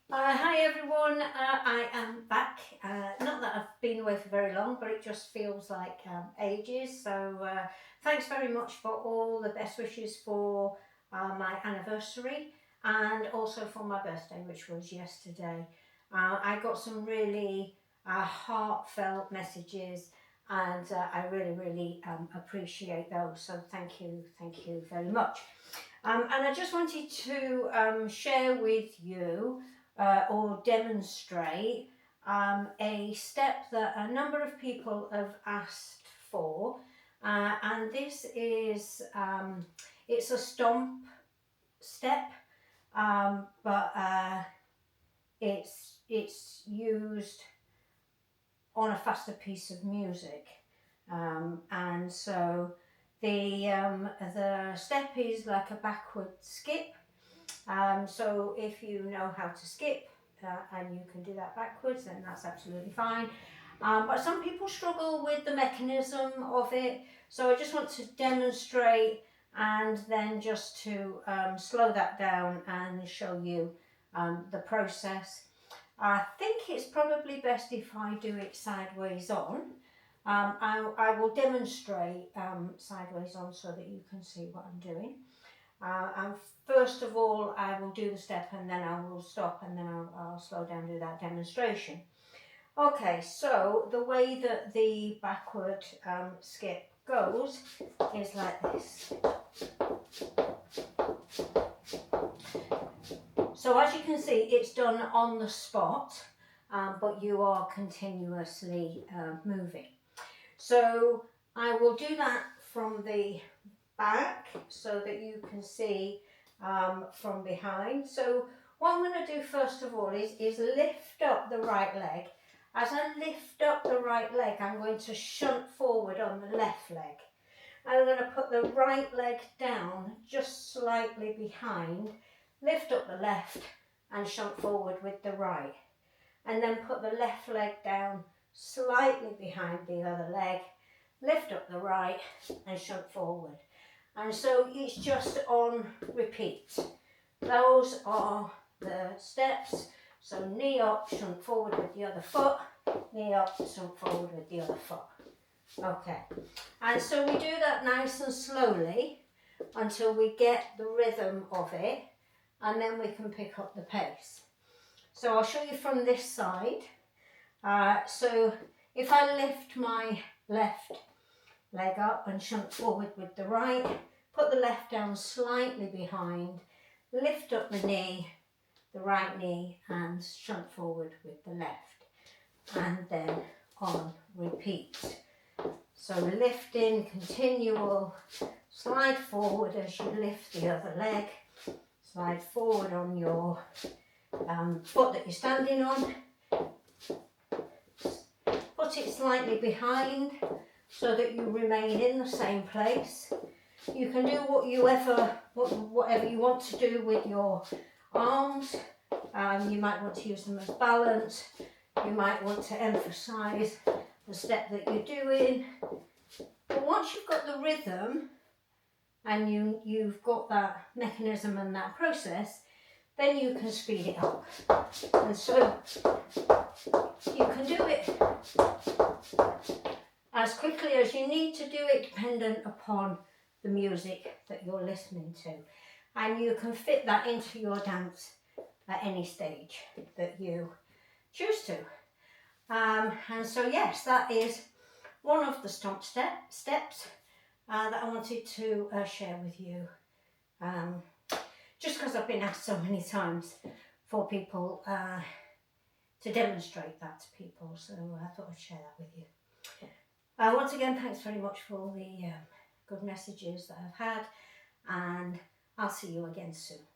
Hi everyone, I am back. Not that I've been away for very long, but it just feels like ages. So thanks very much for all the best wishes for my anniversary and also for my birthday, which was yesterday. I got some really heartfelt messages and I really appreciate those. So thank you very much. And I just wanted to share with you or demonstrate a step that a number of people have asked for, and this is it's a stomp step, but it's used on a faster piece of music, and so the step is like a backward skip. So if you know how to skip and you can do that backwards, then that's absolutely fine. But some people struggle with the mechanism of it, so I just want to demonstrate and then just to slow that down and show you the process. I think it's probably best if I do it sideways on. I will demonstrate sideways on so that you can see what I'm doing. And first of all, I will do the step and then I will stop and then I'll slow down and do that demonstration. Okay, so the way that the backward skip goes is like this. So as you can see, it's done on the spot, but you are continuously moving. So I will do that from the back so that you can see from behind. So what I'm going to do first of all is lift up the right leg. As I lift up the right leg, I'm going to shunt forward on the left leg. I'm going to put the right leg down just slightly behind, lift up the left and shunt forward with the right. And then put the left leg down slightly behind the other leg, lift up the right and shunt forward. And so it's just on repeat. Those are the steps. So knee up, shunt forward with the other foot, knee up, shunt forward with the other foot. Okay, and so we do that nice and slowly until we get the rhythm of it, and then we can pick up the pace. So I'll show you from this side. So if I lift my left leg up and shunt forward with the right, put the left down slightly behind, lift up the right knee and shunt forward with the left, and then on repeat. So lifting, continual, slide forward as you lift the other leg, slide forward on your foot that you're standing on, put it slightly behind so that you remain in the same place. You can do whatever you want to do with your arms. You might want to use them as balance. You might want to emphasize the step that you're doing. But once you've got the rhythm and you've got that mechanism and that process, then you can speed it up. And so you can do it as quickly as you need to do it, dependent upon the music that you're listening to. And you can fit that into your dance at any stage that you choose to. And so yes, that is one of the stomp steps that I wanted to share with you. Just because I've been asked so many times for people to demonstrate that to people, so I thought I'd share that with you. Once again, thanks very much for all the good messages that I've had, and I'll see you again soon.